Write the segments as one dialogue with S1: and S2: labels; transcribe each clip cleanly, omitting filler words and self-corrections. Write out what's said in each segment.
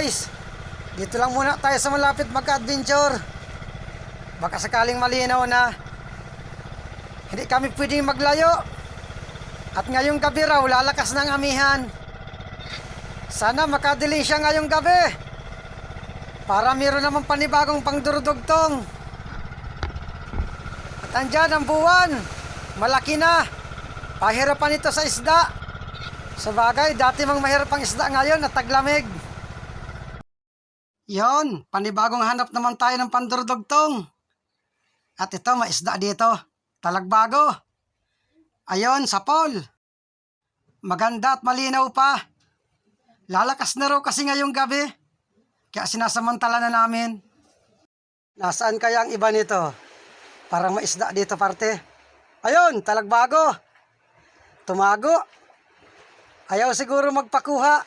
S1: guys, dito lang muna tayo sa malapit magka-adventure. Baka sakaling malinaw na hindi kami pwedeng maglayo. At ngayong gabi raw lalakas ng amihan. Sana makadiling siya ngayong gabi para meron naman panibagong pangdurudugtong. At andyan ang buwan, malaki na. Pahirapan ito sa isda. Sabagay, dati mang mahirap ang isda ngayon at taglamig. Yon, panibagong hanap naman tayo ng pandurudugtong. At ito, may isda dito. Talagbago. Ayon, sapol. Maganda at malinaw pa. Lalakas na raw kasi ngayong gabi. Kaya sinasamantala na namin. Nasaan kaya ang iba nito? Parang may isda dito parte. Ayon, talagbago. Tumago. Ayaw siguro magpakuha.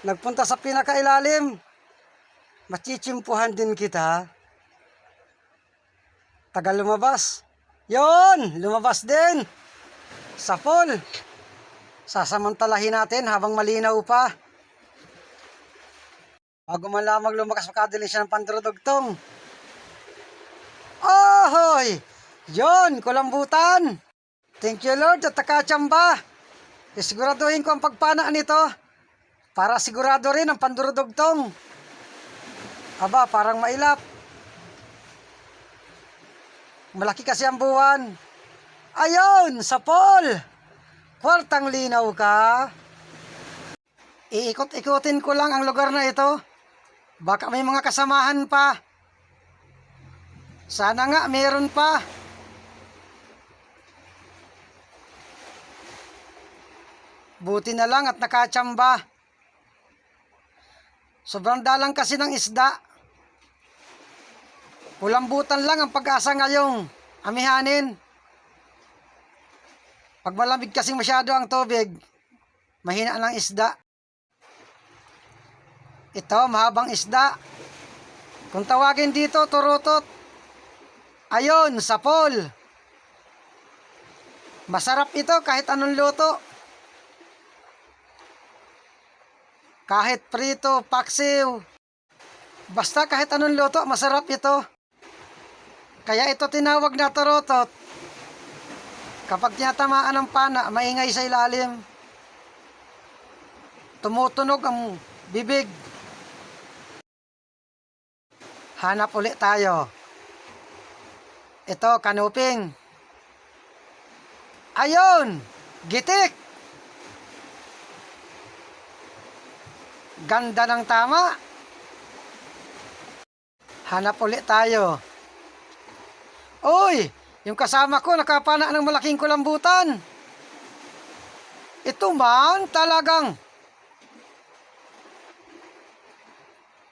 S1: Nagpunta sa pinakailalim. Machichimpuhan din kita. Tagal lumabas. Yon, lumabas din. Sapol. Sasamantalahin natin habang malinaw pa. Bago man lamang lumakas makadiling siya ng pandurudugtong. Ahoy! Yon, kulambutan. Thank you Lord at takachamba. Isiguraduhin ko ang pagpana nito para sigurado rin ang pandurudugtong. Aba, parang mailap. Malaki kasi ang buwan. Ayon, sapol. Kwartang linaw ka. Iikot-ikutin ko lang ang lugar na ito. Baka may mga kasamahan pa. Sana nga meron pa. Buti na lang at nakachamba. Sobrang dalang kasi ng isda. Kulambutan lang ang pag-asa ngayong amihanin. Pag malamig kasing masyado ang tubig, mahina ang isda. Ito, mahabang isda. Kung tawagin dito, turutot. Ayon, sapol. Masarap ito kahit anong luto. Kahit prito, paksiw. Basta kahit anong luto, masarap ito. Kaya ito tinawag na turutot. Kapag tinatamaan ng pana, maingay sa ilalim. Tumutunog ang bibig. Hanap ulit tayo. Ito, kanuping. Ayon, gitik. Ganda ng tama. Hanap ulit tayo. Uy, yung kasama ko nakapana ng malaking kulambutan. Ito man talagang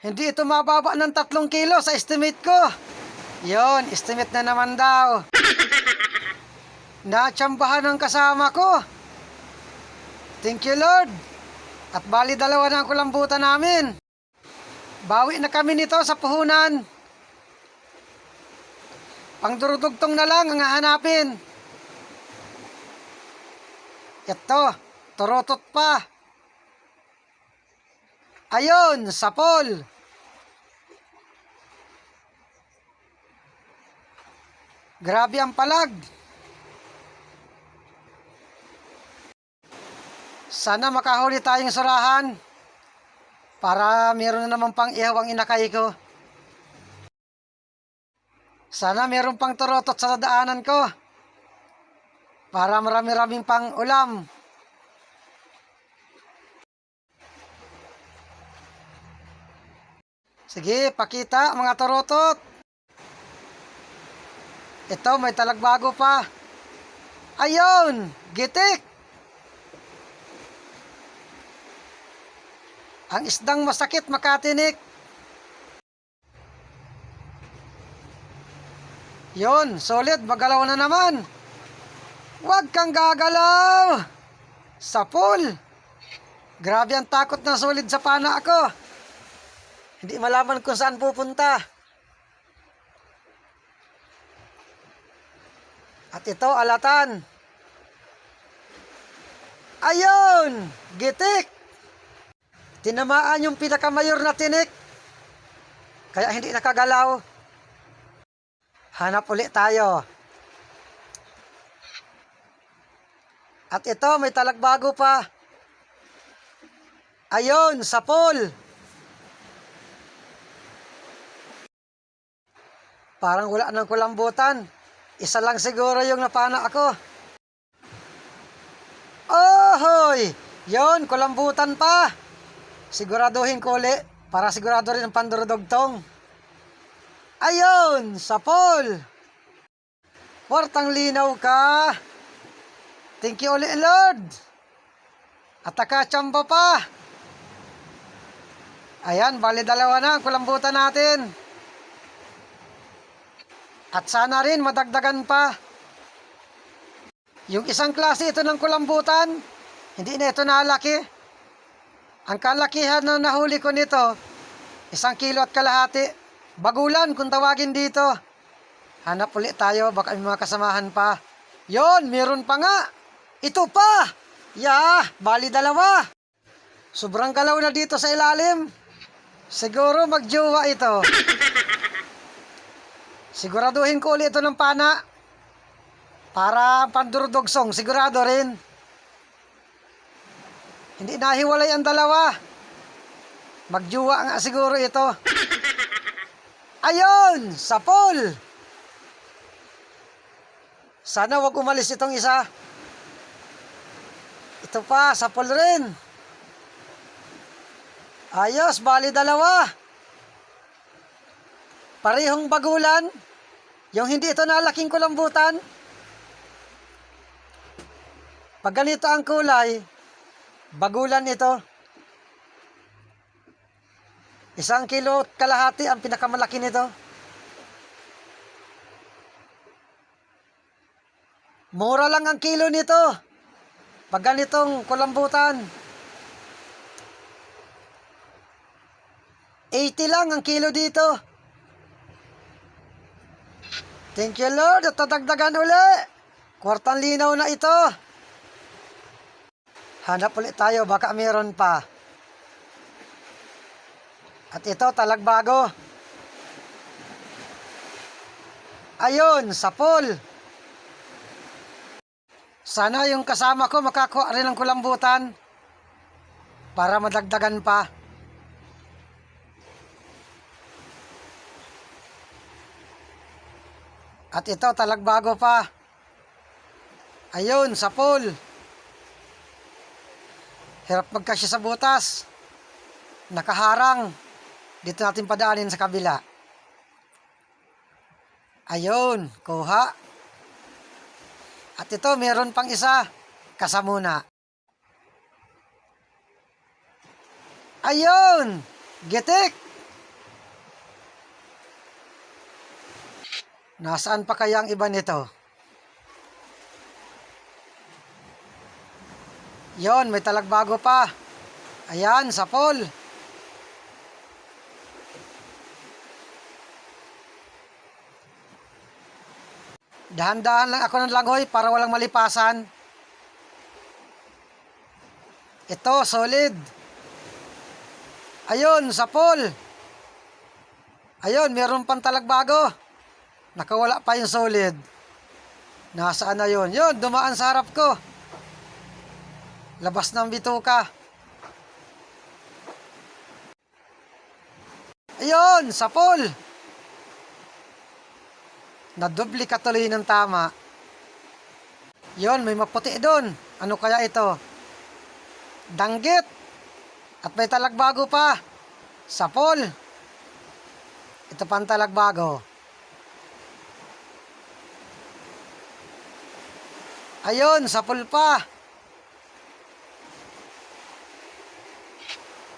S1: hindi ito mababa ng 3 kilo sa estimate ko. Yon, estimate na naman daw. Natsambahan ng kasama ko. Thank you Lord. At bali 2 na ang kulambutan namin. Bawi na kami nito sa puhunan. Pangdurudugtong na lang ang hahanapin. Ito, turutot pa. Ayon, sapol. Grabe ang palag. Sana makahuli tayong surahan para meron na naman pang ihaw ang inakay ko. Sana meron pang turutot sa daanan ko para marami-raming pang ulam. Sige, pakita mga turutot. Ito, may talagbago pa. Ayon, gitik. Ang isdang masakit makatinik. Yon, solid, magalaw na naman. Huwag kang gagalaw. Sapol. Grabe ang takot ng solid sa pana ako. Hindi malaman kung saan pupunta. At ito, alatan. Ayon, gitik. Tinamaan yung pinakamayor na tinik. Kaya hindi nakagalaw. Hanap ulit tayo. At ito, may talagbago pa. Ayun, sapol. Parang wala nang kulambutan. Isa lang siguro yung napana ako. Ohoy! Yon, kulambutan pa. Siguraduhin ko ulit para sigurado rin ang pandurudugtong. Ayun, sapol. Kwartang linaw ka. Thank you ulit, Lord. At nakachamba pa. Ayan, bali dalawa na ang kulambutan natin. At sana rin madagdagan pa. Yung isang klase ito ng kulambutan, hindi na ito nalaki. Ang kalakihan na nahuli ko nito, 1 kilo at kalahati. Bagulan kung tawagin dito. Hanap ulit tayo, baka may mga kasamahan pa. Yon, meron pa nga. Ito pa. Bali dalawa. Sobrang galaw na dito sa ilalim. Siguro magjowa ito. Siguraduhin ko ulit ito ng pana. Para pandurudogsong, sigurado rin. Hindi nahiwalay ang dalawa. Magjowa nga siguro ito. Ayun, sapol. Sana wag umalis itong isa. Ito pa, sapol rin. Ayos, bali dalawa. Parehong bagulan. Yung hindi ito nalaking kulambutan. Pag ganito ang kulay, bagulan ito. 1 kilo at kalahati ang pinakamalaki nito. Mura lang ang kilo nito. Pag ganitong kulambutan. 80 lang ang kilo dito. Thank you, Lord. At tatagdagan uli. Kwartang linaw na ito. Hanap ulit tayo. Baka meron pa. At ito, talagbago. Ayun, sapol. Sana yung kasama ko makakuha rin ng kulambutan. Para madagdagan pa. At ito, talagbago pa. Ayun, sapol. Hirap magkasya sa butas. Nakaharang. Dito natin padaanin sa kabila. Ayun, kuha. At ito, meron pang isa. Kasamuna. Ayun, gitik. Nasaan pa kaya ang iba nito? Yon, may talagbago pa. Ayan, sapol. Dahan-dahan lang ako ng langoy para walang malipasan. Ito, solid. Ayun, sapol. Ayun, meron pang talagbago. Nakawala pa yung solid. Nasaan na yun? Yun, dumaan sa harap ko. Labas ng bituka. Ayun, sapol. Nadubli ka tuloy ng tama. Yun, may maputi doon. Ano kaya ito? Danggit. At may talagbago pa. Sapol. Ito pang talagbago. Ayun, sapol pa.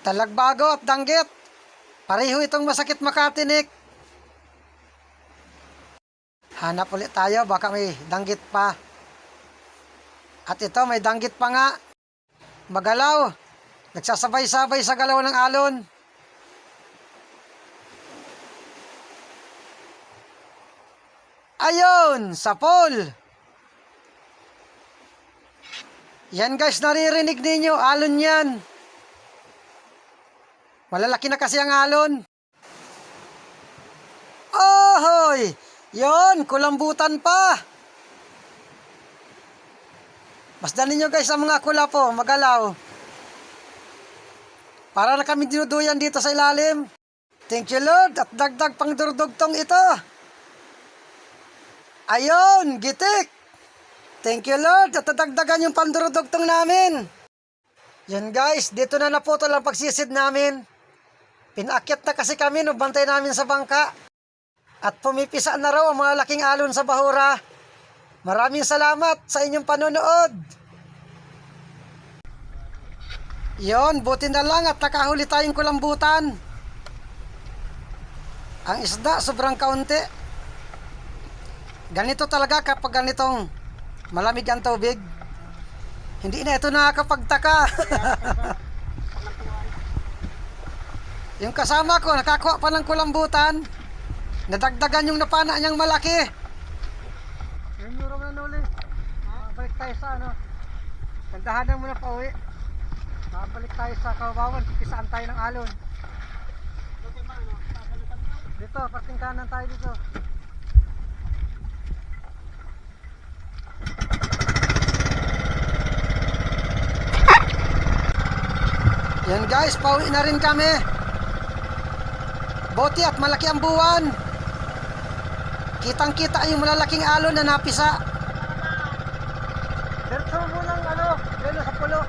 S1: Talagbago at danggit. Pareho itong masakit makatinik. Hanap ulit tayo, baka may danggit pa. At ito, may danggit pa nga. Magalaw. Nagsasabay-sabay sa galaw ng alon. Ayun, sapol. Yan guys, naririnig ninyo, alon yan. Malalaki na kasi ang alon. Ohoy! Yon, kulambutan pa. Masdan ninyo guys ang mga kula po, magalaw. Para na kami dinuduyan dito sa ilalim. Thank you Lord at dagdag pang durdugtong ito. Ayon, gitik. Thank you Lord at dadagdagan yung pandurudugtong namin. Yan guys, dito na naputol ang pagsisid namin. Pinakyat na kasi kami nung bantay namin sa bangka. At pumipisa na raw ang mga laking alon sa bahura. Maraming salamat sa inyong panonood. Yon, buti na lang at nakahuli tayong kulambutan. Ang isda sobrang kaunti. Ganito talaga kapag ganitong malamig ang tubig. Hindi na ito nakakapagtaka. Yung kasama ko nakakuha pa ng kulambutan. Nadagdagan yung napana niyang malaki. Yung euro na nuli. Balik tayo sa ano. Tandahanan muna pa uwi. Balik tayo sa Kawawan. Pisaan tayo ng alon. Dito, parting kanan tayo dito. Yan guys, pauwi na rin kami. Buti at malaki ang buwan. Kitang kita yung malalaking alon na napisa. Diretso mo ng ano, dito sa pulo.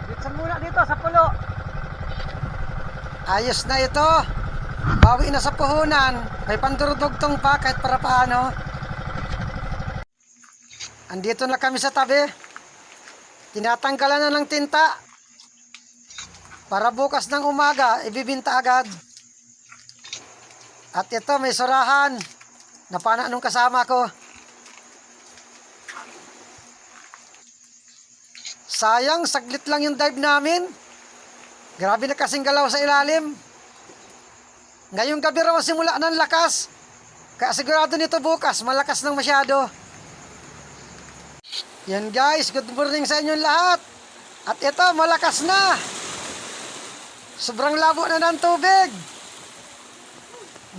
S1: Diretso muna dito sa pulo. Ayos na ito. Bawi na sa puhunan. May pandurudugtong pa kahit para paano. Andito na kami sa tabi. Tinatanggalan na ng tinta. Para bukas ng umaga, ibibinta agad. At ito may surahan. Napana nung kasama ko. Sayang, saglit lang yung dive namin. Grabe na kasing galaw sa ilalim. Ngayong gabi raw simula ng lakas. Kaya sigurado nito bukas, malakas nang masyado. Yan guys, good morning sa inyong lahat. At ito, malakas na. Sobrang labo na ng tubig.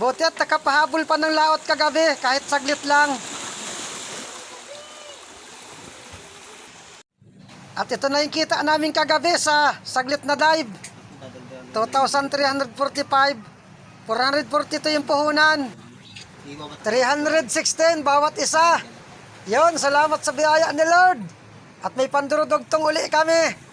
S1: Buti at nakapahabol pa ng laot kagabi, kahit saglit lang. At ito na yung kita namin kagabi sa saglit na dive. 2,345. 442 yung puhunan. 316 bawat isa. Yon, salamat sa biyaya ni Lord. At may pandurudugtong uli kami.